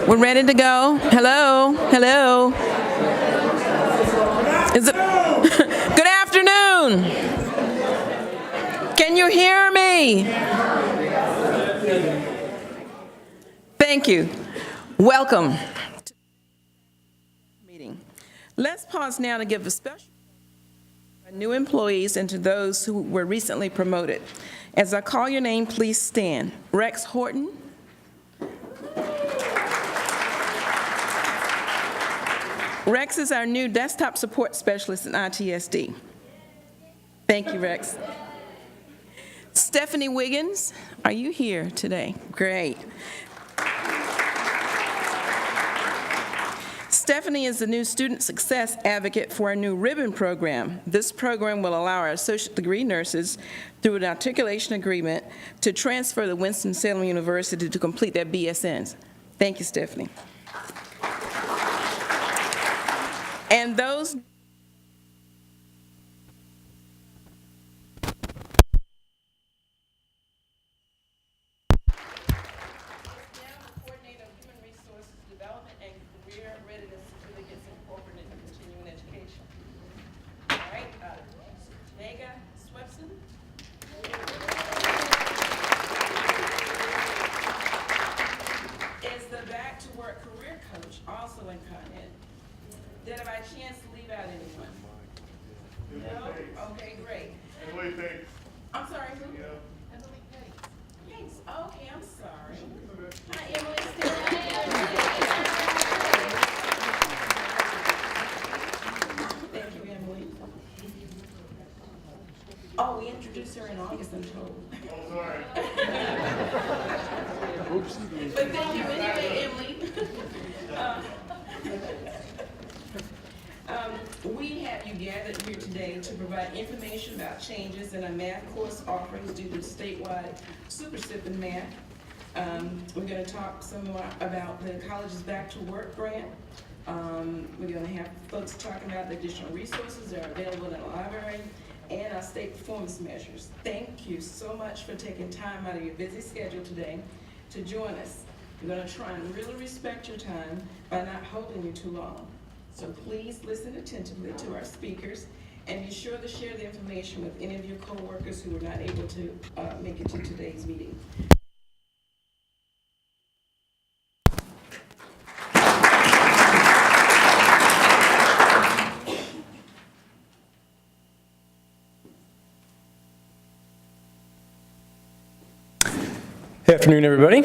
We're ready to go. Hello, hello. Is it? Good afternoon. Can you hear me? Thank you. Welcome to the meeting. Let's pause now to give a special to new employees and to those who were recently promoted. As I call your name, please stand. Rex Horton. Rex is our new desktop support specialist in ITSD. Thank you, Rex. Stephanie Wiggins, are you here today? Great. Stephanie is the new student success advocate for our new ribbon program. This program will allow our associate degree nurses, through an articulation agreement, to transfer to Winston-Salem University to complete their BSNs. Thank you, Stephanie. And those coordinator of human resources development and career readiness certificates in corporate and continuing education. All right, Nega Swepson. Is the back to work career coach also in Con Ed? Did I by chance leave out anyone? No? Okay, great. Emily Pace. I'm sorry, who? Yeah. Emily Pace. Pace, okay, I'm sorry. Hi, Emily. Thank you, Emily. Oh, we introduced her in August, I'm told. Oh, sorry. But thank you anyway, Emily. We have you gathered here today to provide information about changes in our math course offerings due to statewide Super SIP in math. We're going to talk some more about the college's Back to Work grant. We're going to have folks talking about the additional resources that are available in the library and our state performance measures. Thank you so much for taking time out of your busy schedule today to join us. We're going to try and really respect your time by not holding you too long. So please listen attentively to our speakers and be sure to share the information with any of your coworkers who were not able to make it to today's meeting. Good afternoon, everybody.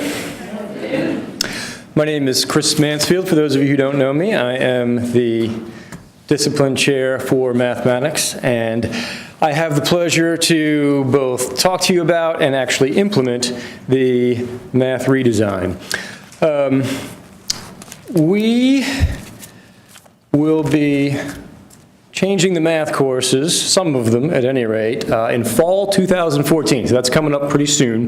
My name is Chris Mansfield. For those of you who don't know me, I am the discipline chair for mathematics, and I have the pleasure to both talk to you about and actually implement the math redesign. We will be changing the math courses, some of them at any rate, in fall 2014. So that's coming up pretty soon.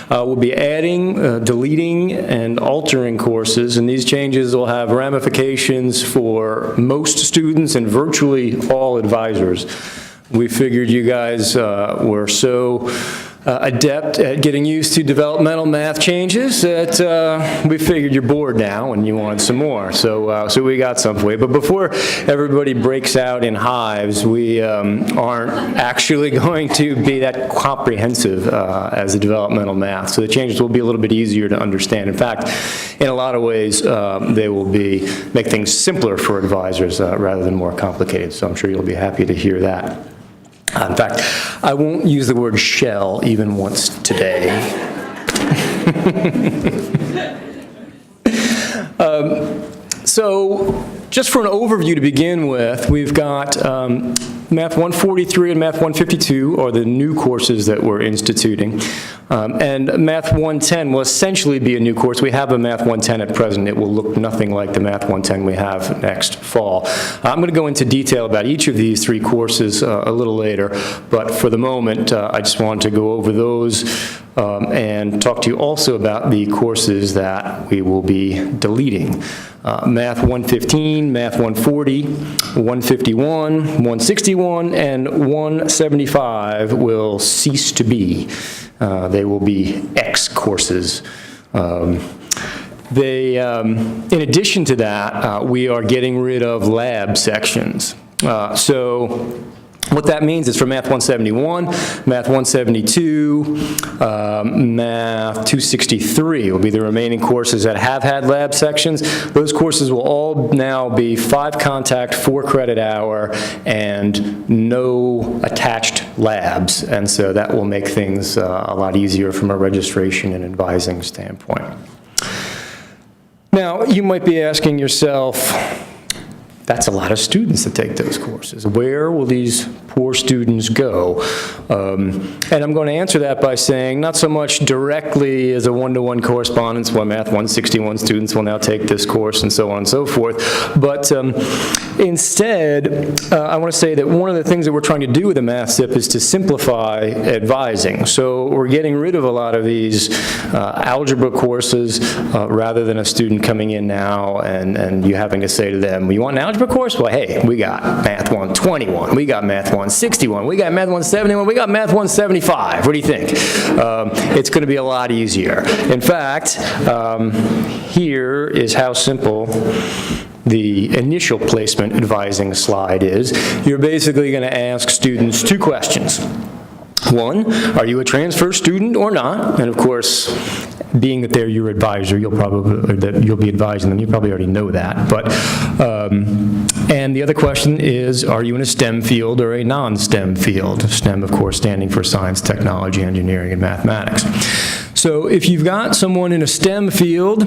We'll be adding, deleting, and altering courses, and these changes will have ramifications for most students and virtually all advisors. We figured you guys were so adept at getting used to developmental math changes that we figured you're bored now and you wanted some more. So we got some for you. But before everybody breaks out in hives, we aren't actually going to be that comprehensive as the developmental math. So the changes will be a little bit easier to understand. In fact, in a lot of ways, they will make things simpler for advisors rather than more complicated. So I'm sure you'll be happy to hear that. In fact, I won't use the word shell even once today. So just for an overview to begin with, we've got Math 143 and Math 152 are the new courses that we're instituting. And Math 110 will essentially be a new course. We have a Math 110 at present. It will look nothing like the Math 110 we have next fall. I'm going to go into detail about each of these three courses a little later, but for the moment, I just wanted to go over those and talk to you also about the courses that we will be deleting. Math 115, Math 140, 151, 161, and 175 will cease to be. They will be X courses. in addition to that, we are getting rid of lab sections. So what that means is for Math 171, Math 172, Math 263 will be the remaining courses that have had lab sections. Those courses will all now be 5 contact, 4 credit hour, and no attached labs. And so that will make things a lot easier from a registration and advising standpoint. Now, you might be asking yourself, that's a lot of students that take those courses. Where will these poor students go? And I'm going to answer that by saying not so much directly as a one-to-one correspondence, well, Math 161 students will now take this course and so on and so forth, but instead, I want to say that one of the things that we're trying to do with the Math SIP is to simplify advising. So we're getting rid of a lot of these algebra courses rather than a student coming in now and you having to say to them, you want an algebra course? Well, hey, we got Math 121, we got Math 161, we got Math 171, we got Math 175. What do you think? It's going to be a lot easier. In fact, here is how simple the initial placement advising slide is. You're basically going to ask students 2 questions. 1, are you a transfer student or not? And of course, being that they're your advisor, you'll be advising them. You probably already know that. But and the other question is, are you in a STEM field or a non-STEM field? STEM, of course, standing for science, technology, engineering, and mathematics. So if you've got someone in a STEM field,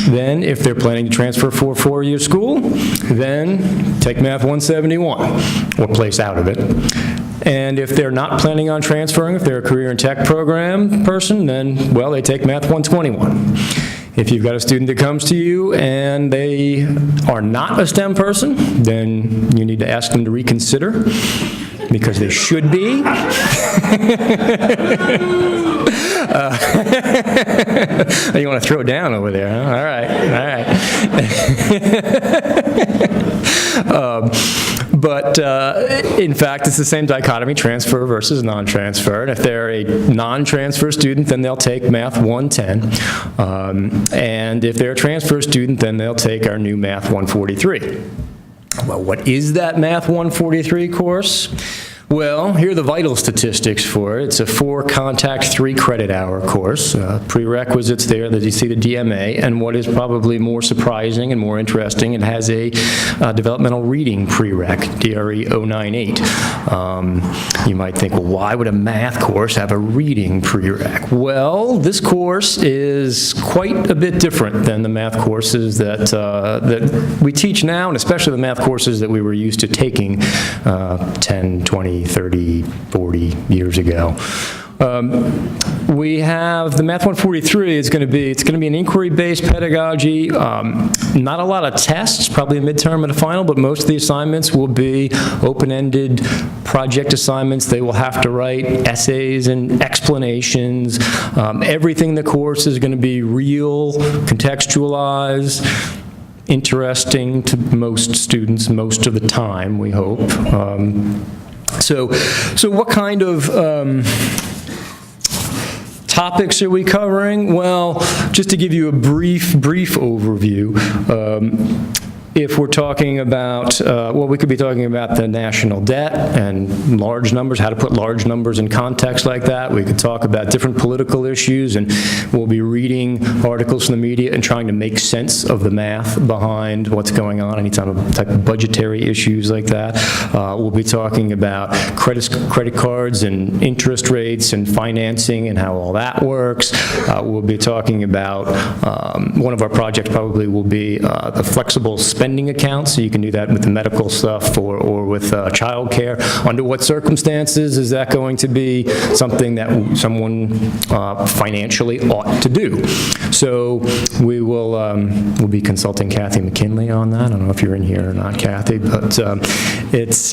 then if they're planning to transfer for a 4-year school, then take Math 171 or place out of it. And if they're not planning on transferring, if they're a career and tech program person, then, well, they take Math 121. If you've got a student that comes to you and they are not a STEM person, then you need to ask them to reconsider, because they should be. You want to throw down over there, huh? All right, all right. But in fact, it's the same dichotomy, transfer versus non-transfer. And if they're a non-transfer student, then they'll take Math 110. And if they're a transfer student, then they'll take our new Math 143. Well, what is that Math 143 course? Well, here are the vital statistics for it. It's a 4 contact, 3 credit hour course. Prerequisites there that you see the DMA, and what is probably more surprising and more interesting, it has a developmental reading prereq, DRE 098. You might think, well, why would a math course have a reading prereq? Well, this course is quite a bit different than the math courses that we teach now, and especially the math courses that we were used to taking 10, 20, 30, 40 years ago. We have the Math 143. It's going to be an inquiry-based pedagogy. Not a lot of tests, probably a midterm and a final, but most of the assignments will be open-ended project assignments. They will have to write essays and explanations. Everything in the course is going to be real, contextualized, interesting to most students most of the time, we hope. So what kind of topics are we covering? Well, just to give you a brief overview, if we're talking about, well, we could be talking about the national debt and large numbers, how to put large numbers in context like that. We could talk about different political issues, and we'll be reading articles from the media and trying to make sense of the math behind what's going on, any type of budgetary issues like that. We'll be talking about credit cards and interest rates and financing and how all that works. We'll be talking about, one of our projects probably will be the flexible spending accounts, so you can do that with the medical stuff or with child care. Under what circumstances is that going to be something that someone financially ought to do? So we will we'll be consulting Kathy McKinley on that. I don't know if you're in here or not, Kathy, but it's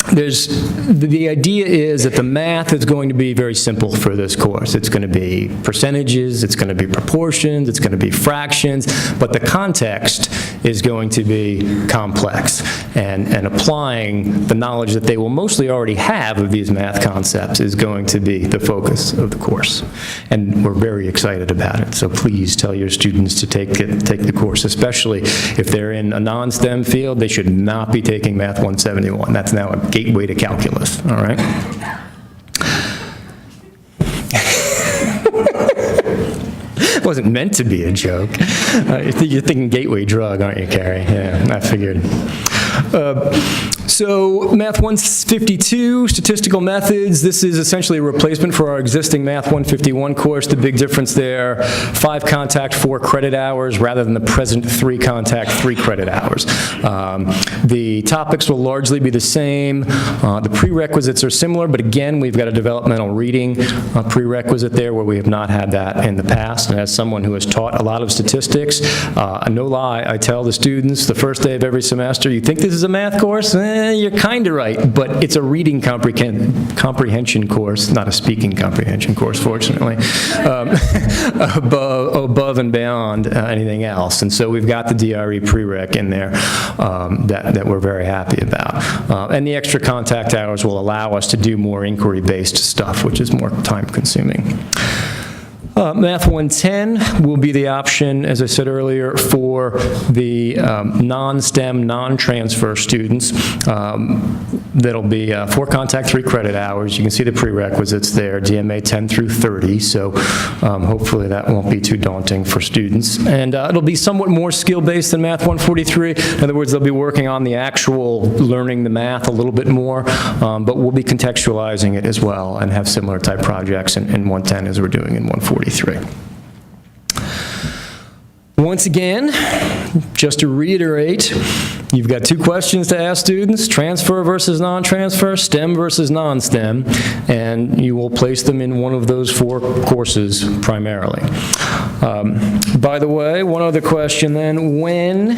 the idea is that the math is going to be very simple for this course. It's going to be percentages, it's going to be proportions, it's going to be fractions, but the context is going to be complex. and applying the knowledge that they will mostly already have of these math concepts is going to be the focus of the course. And we're very excited about it, so please tell your students to take the course, especially if they're in a non-STEM field. They should not be taking Math 171. That's now a gateway to calculus, all right? It wasn't meant to be a joke. You're thinking gateway drug, aren't you, Carrie? Yeah, I figured. So Math 152, statistical methods. This is essentially a replacement for our existing Math 151 course. The big difference there, 5 contact, 4 credit hours, rather than the present 3 contact, 3 credit hours. The topics will largely be the same. The prerequisites are similar, but again, we've got a developmental reading prerequisite there where we have not had that in the past. And as someone who has taught a lot of statistics, no lie, I tell the students the first day of every semester, you think this is a math course? You're kind of right, but it's a reading comprehension course, not a speaking comprehension course, fortunately, above and beyond anything else. And so we've got the DRE prereq in there that we're very happy about. And the extra contact hours will allow us to do more inquiry-based stuff, which is more time-consuming. Math 110 will be the option, as I said earlier, for the non-STEM, non-transfer students. That'll be 4 contact, 3 credit hours. You can see the prerequisites there, DMA 10 through 30, so hopefully that won't be too daunting for students. And it'll be somewhat more skill-based than Math 143. In other words, they'll be working on the actual learning the math a little bit more, but we'll be contextualizing it as well and have similar type projects in 110 as we're doing in 143. Once again, just to reiterate, you've got 2 questions to ask students, transfer versus non-transfer, STEM versus non-STEM, and you will place them in one of those 4 courses primarily. By the way, one other question then, when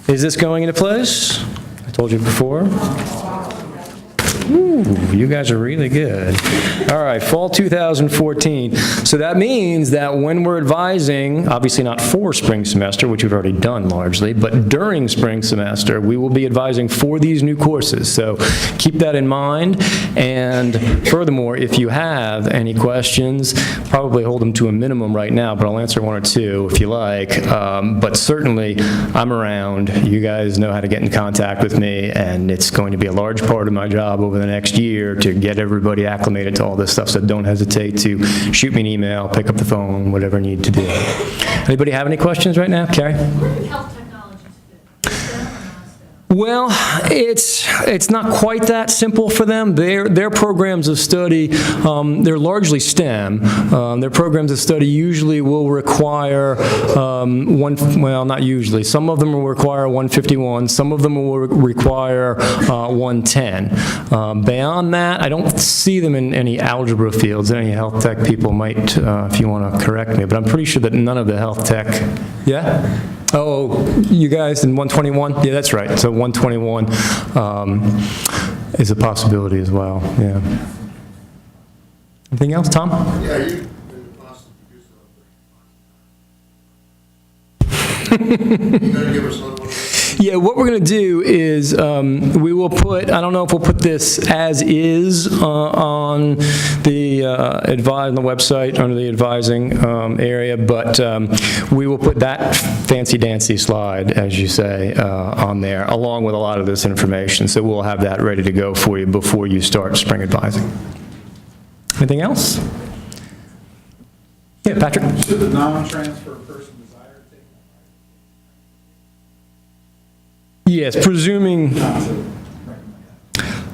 is this going into place? I told you before. Ooh, you guys are really good. All right, fall 2014. So that means that when we're advising, obviously not for spring semester, which we've already done largely, but during spring semester, we will be advising for these new courses. So keep that in mind. And furthermore, if you have any questions, probably hold them to a minimum right now, but I'll answer 1 or 2 if you like. But certainly, I'm around. You guys know how to get in contact with me, and it's going to be a large part of my job over the next year to get everybody acclimated to all this stuff, so don't hesitate to shoot me an email, pick up the phone, whatever you need to do. Anybody have any questions right now? Carrie? Where do health technologies fit? STEM or non-STEM? Well, it's not quite that simple for them. Their programs of study, they're largely STEM. Their programs of study usually will require well, not usually. Some of them will require 151. Some of them will require 110. Beyond that, I don't see them in any algebra fields. Any health tech people might, if you want to correct me, but I'm pretty sure that none of the health tech, yeah? Oh, you guys in 121? Yeah, that's right. So 121 is a possibility as well, yeah. Anything else, Tom? Yeah, you in the process of producing you gonna give us one? Yeah, what we're going to do is we will put, I don't know if we'll put this as is on the on the website under the advising area, but we will put that fancy-dancy slide, as you say, on there, along with a lot of this information. So we'll have that ready to go for you before you start spring advising. Anything else? Yeah, Patrick? Should the non-transfer person desire to take Yes, presuming,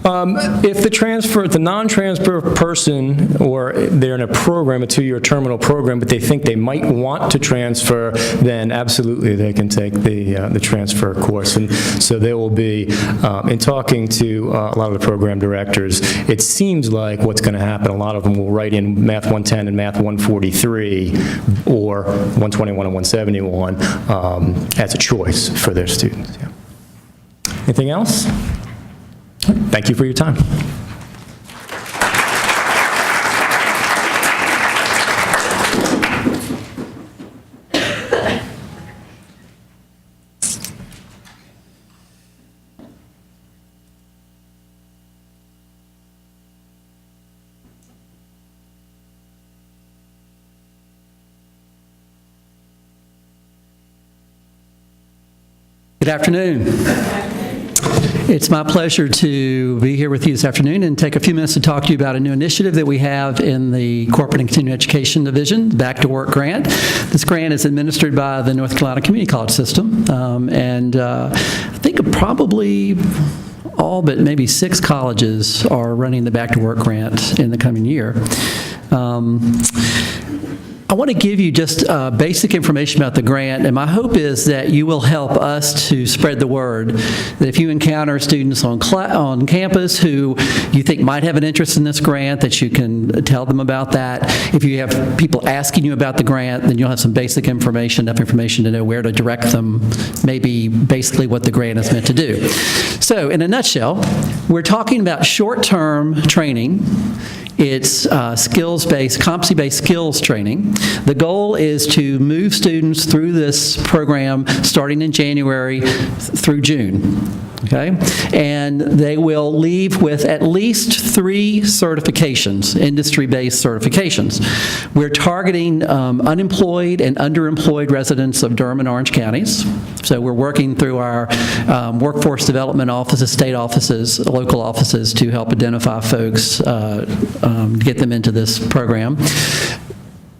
if the non-transfer person, or they're in a program, a 2-year terminal program, but they think they might want to transfer, then absolutely they can take the transfer course. And so they will be, in talking to a lot of the program directors, it seems like what's going to happen, a lot of them will write in Math 110 and Math 143, or 121 and 171 as a choice for their students. Yeah. Anything else? Thank you for your time. Good afternoon. It's my pleasure to be here with you this afternoon and take a few minutes to talk to you about a new initiative that we have in the Corporate and Continuing Education Division, Back to Work Grant. This grant is administered by the North Carolina Community College System, I think probably all but maybe 6 colleges are running the Back to Work Grant in the coming year. I want to give you just basic information about the grant, and my hope is that you will help us to spread the word, that if you encounter students on campus who you think might have an interest in this grant, that you can tell them about that. If you have people asking you about the grant, then you'll have some basic information, enough information to know where to direct them, maybe basically what the grant is meant to do. So, in a nutshell, we're talking about short-term training. It's skills-based, competency-based skills training. The goal is to move students through this program starting in January through June. Okay? And they will leave with at least 3 certifications, industry-based certifications. We're targeting unemployed and underemployed residents of Durham and Orange counties. So we're working through our workforce development offices, state offices, local offices to help identify folks, get them into this program.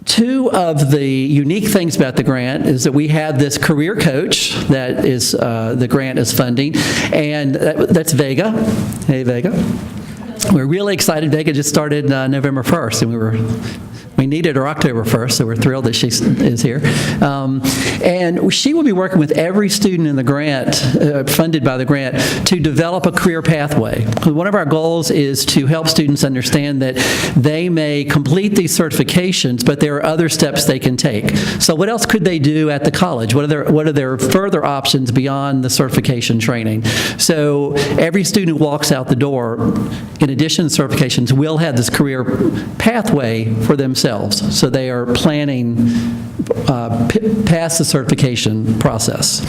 2 of the unique things about the grant is that we have this career coach that is the grant is funding, and that's Vega. Hey, Vega. We're really excited. Vega just started November 1st, and we needed her October 1st, so we're thrilled that she is here. And she will be working with every student in the grant, funded by the grant, to develop a career pathway. One of our goals is to help students understand that they may complete these certifications, but there are other steps they can take. So what else could they do at the college? What are their further options beyond the certification training? So every student who walks out the door, in addition to certifications, will have this career pathway for themselves. So they are planning past the certification process.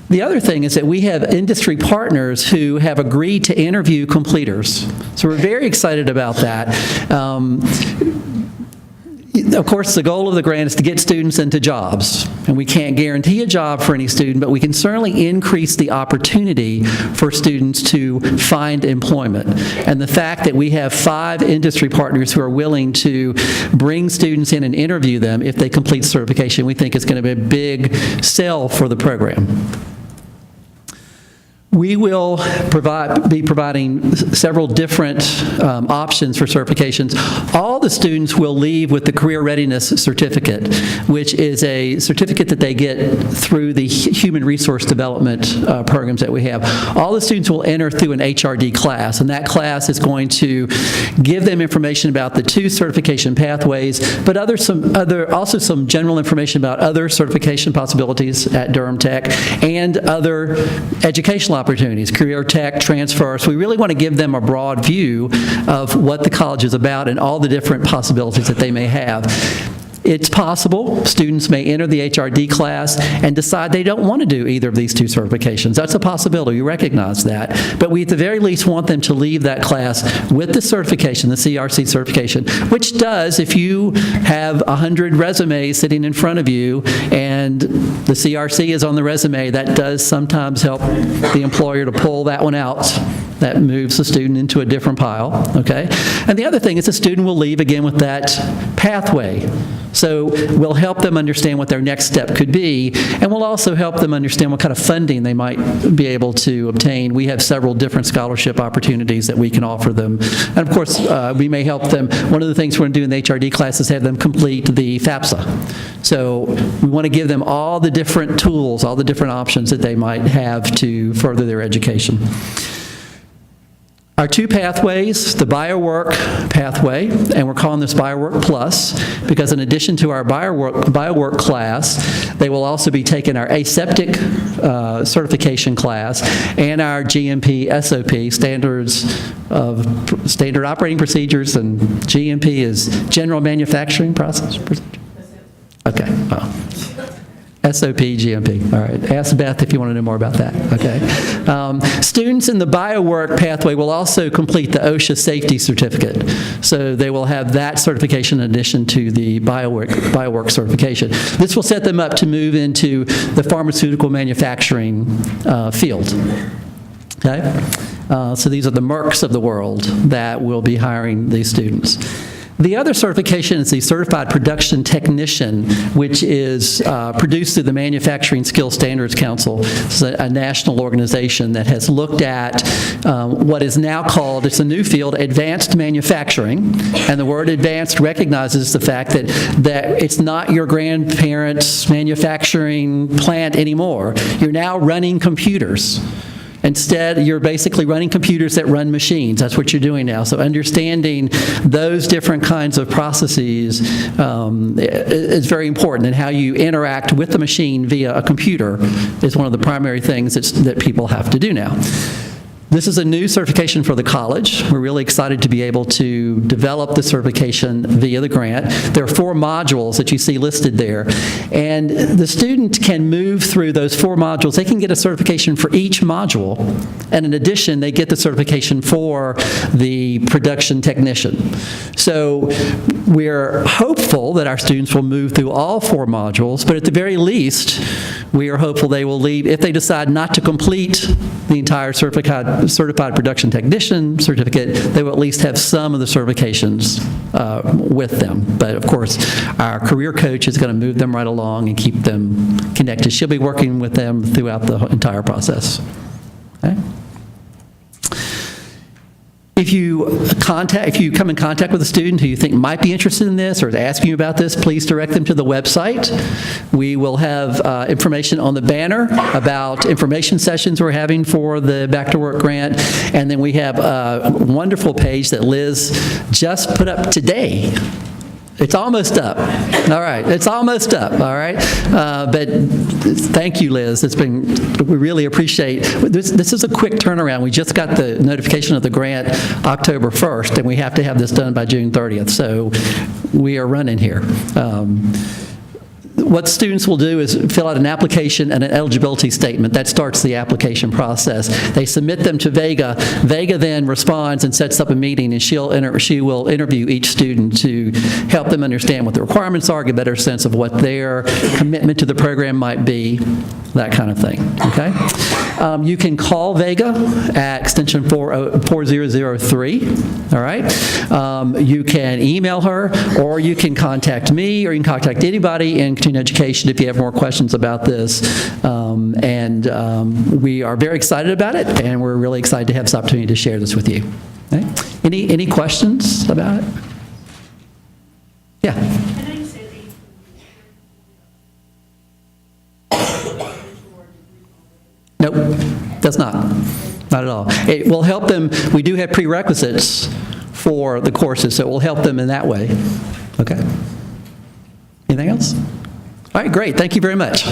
The other thing is that we have industry partners who have agreed to interview completers. So we're very excited about that. Of course, the goal of the grant is to get students into jobs, and we can't guarantee a job for any student, but we can certainly increase the opportunity for students to find employment. And the fact that we have 5 industry partners who are willing to bring students in and interview them if they complete certification, we think is going to be a big sell for the program. We will be providing several different options for certifications. All the students will leave with the Career Readiness Certificate, which is a certificate that they get through the human resource development programs that we have. All the students will enter through an HRD class, and that class is going to give them information about the 2 certification pathways, but also some general information about other certification possibilities at Durham Tech and other educational opportunities, career tech, transfer. So we really want to give them a broad view of what the college is about and all the different possibilities that they may have. It's possible students may enter the HRD class and decide they don't want to do either of these 2 certifications. That's a possibility. We recognize that. But we at the very least want them to leave that class with the certification, the CRC certification, which does, if you have 100 resumes sitting in front of you and the CRC is on the resume, that does sometimes help the employer to pull that one out. That moves the student into a different pile, okay? And the other thing is the student will leave again with that pathway. So we'll help them understand what their next step could be, and we'll also help them understand what kind of funding they might be able to obtain. We have several different scholarship opportunities that we can offer them. And of course, we may help them. One of the things we're going to do in the HRD class is have them complete the FAFSA. So we want to give them all the different tools, all the different options that they might have to further their education. Our 2 pathways, the BioWork pathway, and we're calling this BioWork Plus, because in addition to our BioWork class, they will also be taking our aseptic certification class and our GMP SOP, standard operating procedures, and GMP is general manufacturing process procedure. Okay. SOP, GMP. All right. Ask Beth if you want to know more about that. Okay. Students in the biowork pathway will also complete the OSHA safety certificate. So they will have that certification in addition to the biowork certification. This will set them up to move into the pharmaceutical manufacturing field. Okay? So these are the Mercks of the world that will be hiring these students. The other certification is the Certified Production Technician, which is produced through the Manufacturing Skills Standards Council. It's a national organization that has looked at what is now called, it's a new field, advanced manufacturing. And the word advanced recognizes the fact that it's not your grandparents' manufacturing plant anymore. You're now running computers. Instead, you're basically running computers that run machines. That's what you're doing now. So understanding those different kinds of processes is very important, and how you interact with the machine via a computer is one of the primary things that people have to do now. This is a new certification for the college. We're really excited to be able to develop the certification via the grant. There are 4 modules that you see listed there, and the student can move through those 4 modules. They can get a certification for each module, and in addition, they get the certification for the production technician. So we're hopeful that our students will move through all 4 modules, but at the very least, we are hopeful they will leave, if they decide not to complete the entire certified production technician certificate, they will at least have some of the certifications with them. But of course, our career coach is going to move them right along and keep them connected. She'll be working with them throughout the entire process. Okay? If you come in contact with a student who you think might be interested in this or is asking you about this, please direct them to the website. We will have information on the banner about information sessions we're having for the Back to Work grant, and then we have a wonderful page that Liz just put up today. It's almost up. All right, it's almost up, all right? But thank you, Liz. We really appreciate, this is a quick turnaround. We just got the notification of the grant October 1st, and we have to have this done by June 30th, so we are running here. What students will do is fill out an application and an eligibility statement. That starts the application process. They submit them to Vega. Vega then responds and sets up a meeting, and she will interview each student to help them understand what the requirements are, get a better sense of what their commitment to the program might be, that kind of thing, okay? You can call Vega at extension 4003, all right? You can email her, or you can contact me, or you can contact anybody in continuing education if you have more questions about this. We are very excited about it, and we're really excited to have this opportunity to share this with you. Okay? Any questions about it? Yeah. I know you said Nope, does not. Not at all. It will help them. We do have prerequisites for the courses, so it will help them in that way. Okay. Anything else? All right, great. Thank you very much.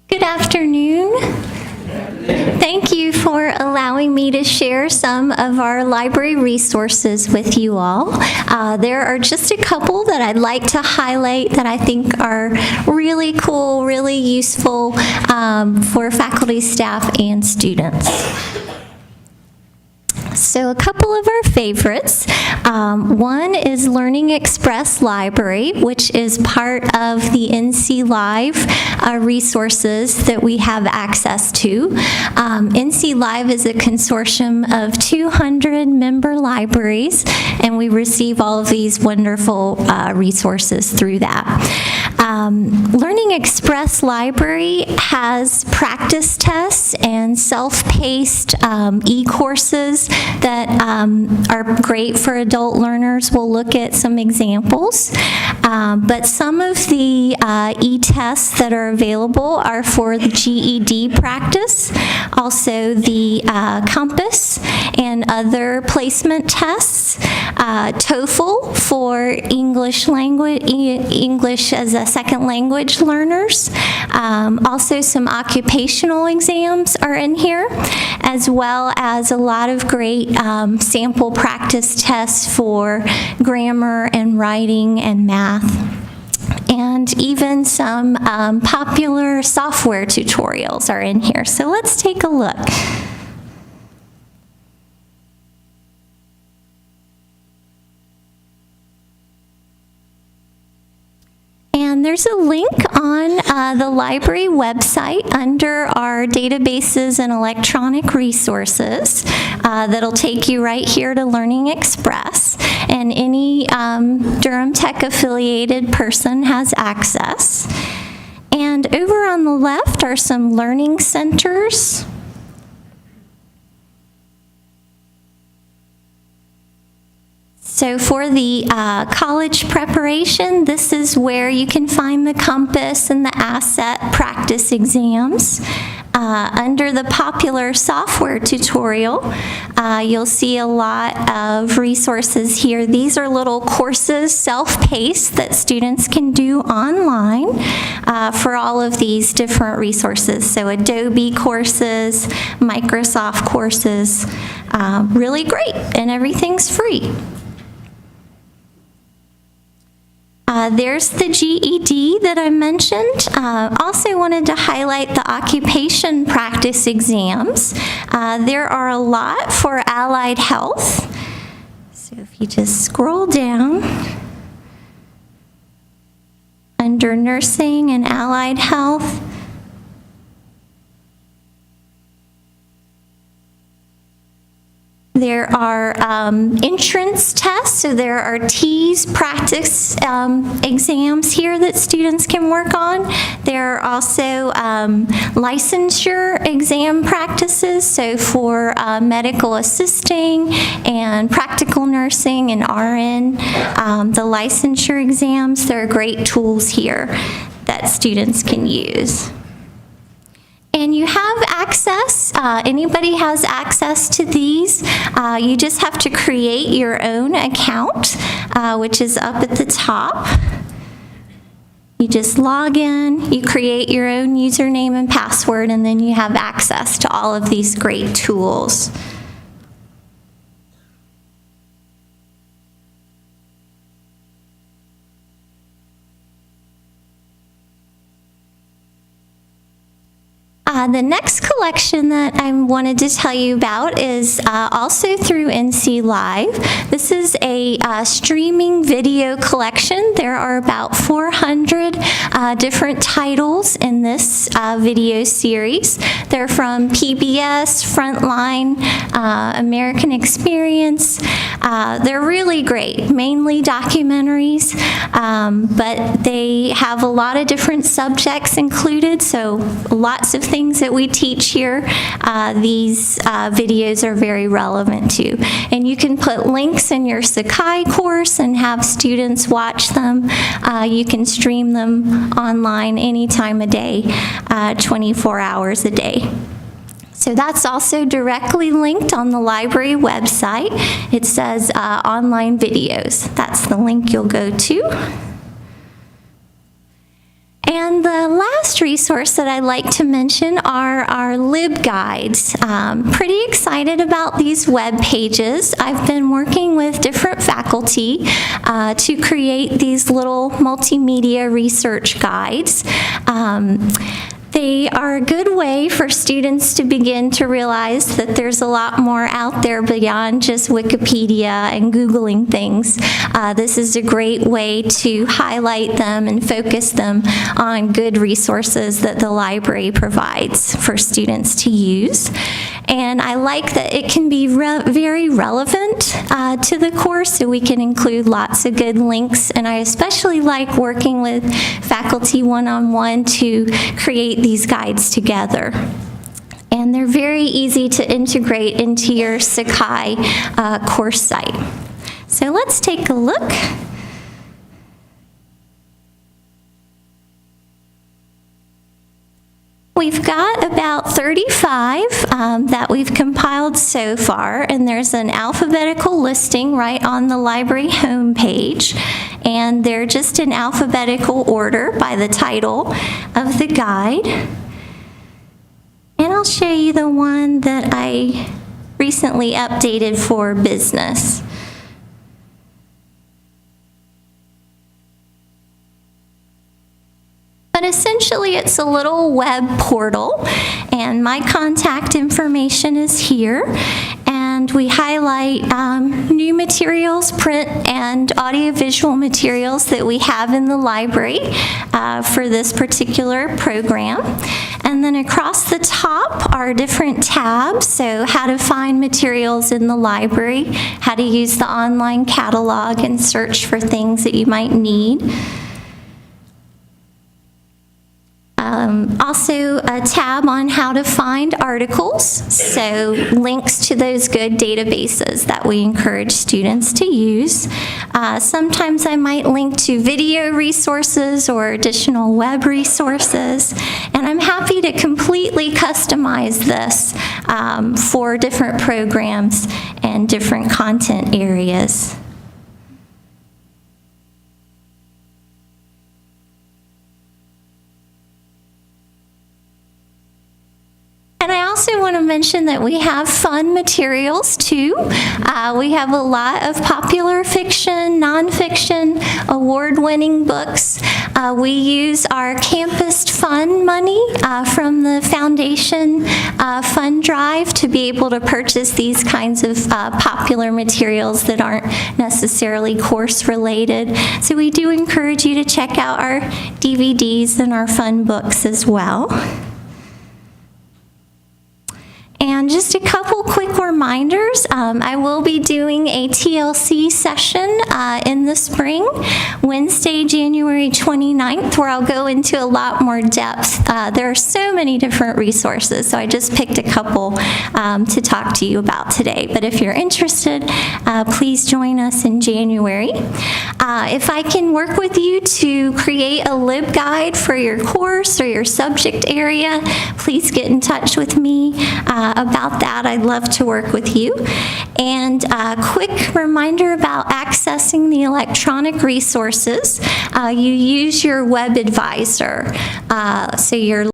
Good afternoon. Thank you for allowing me to share some of our library resources with you all. There are just a couple that I'd like to highlight that I think are really cool, really useful for faculty, staff, and students. So a couple of our favorites. One is Learning Express Library, which is part of the NC Live resources that we have access to. NC Live is a consortium of 200 member libraries, and we receive all of these wonderful resources through that. Learning Express Express Library has practice tests and self-paced e-courses that are great for adult learners. We'll look at some examples. But some of the e-tests that are available are for the GED practice, also the Compass and other placement tests, TOEFL for English as a second language learners. Also some occupational exams are in here, as well as a lot of great sample practice tests for grammar and writing and math, and even some popular software tutorials are in here. So let's take a look. And there's a link on the library website under our databases and electronic resources that'll take you right here to Learning Express. And any Durham Tech affiliated person has access. And over on the left are some learning centers. So for the college preparation, this is where you can find the Compass and the asset practice exams. Under the popular software tutorial, you'll see a lot of resources here. These are little courses, self-paced, that students can do online for all of these different resources. So Adobe courses, Microsoft courses, really great, and everything's free. There's the GED that I mentioned. Also wanted to highlight the occupation practice exams. There are a lot for allied health. So if you just scroll down under nursing and allied health, there are entrance tests, so there are TEAS practice exams here that students can work on. There are also licensure exam practices, so for medical assisting and practical nursing and RN, the licensure exams, there are great tools here that students can use. And you have access, anybody has access to these. You just have to create your own account, which is up at the top. You just log in, you create your own username and password, and then you have access to all of these great tools. The next collection that I wanted to tell you about is also through NC Live. This is a streaming video collection. There are about 400 different titles in this video series. They're from PBS, Frontline, American Experience. They're really great, mainly documentaries, but they have a lot of different subjects included, so lots of things that we teach here, these videos are very relevant to. And you can put links in your Sakai course and have students watch them. You can stream them online any time of day, 24 hours a day. So that's also directly linked on the library website. It says online videos. That's the link you'll go to. And the last resource that I'd like to mention are our LibGuides. Pretty excited about these web pages. I've been working with different faculty to create these little multimedia research guides. They are a good way for students to begin to realize that there's a lot more out there beyond just Wikipedia and Googling things. This is a great way to highlight them and focus them on good resources that the library provides for students to use. And I like that it can be very relevant to the course, so we can include lots of good links. And I especially like working with faculty one-on-one to create these guides together. And they're very easy to integrate into your Sakai course site. So let's take a look. We've got about 35 that we've compiled so far, and there's an alphabetical listing right on the library homepage, and they're just in alphabetical order by the title of the guide. And I'll show you the one that I recently updated for business. But essentially, it's a little web portal, and my contact information is here. And we highlight new materials, print and audiovisual materials that we have in the library for this particular program. And then across the top are different tabs, so how to find materials in the library, how to use the online catalog and search for things that you might need. Also a tab on how to find articles, so links to those good databases that we encourage students to use. Sometimes I might link to video resources or additional web resources, and I'm happy to completely customize this for different programs and different content areas. And I also want to mention that we have fun materials too. We have a lot of popular fiction, nonfiction, award-winning books. We use our Campus Fund money from the Foundation Fund Drive to be able to purchase these kinds of popular materials that aren't necessarily course-related. So we do encourage you to check out our DVDs and our fun books as well. And just a couple quick reminders. I will be doing a TLC session in the spring, Wednesday, January 29th, where I'll go into a lot more depth. There are so many different resources, so I just picked a couple to talk to you about today. But if you're interested, please join us in January. If I can work with you to create a LibGuide for your course or your subject area, please get in touch with me about that. I'd love to work with you. And a quick reminder about accessing the electronic resources. You use your web advisor. So your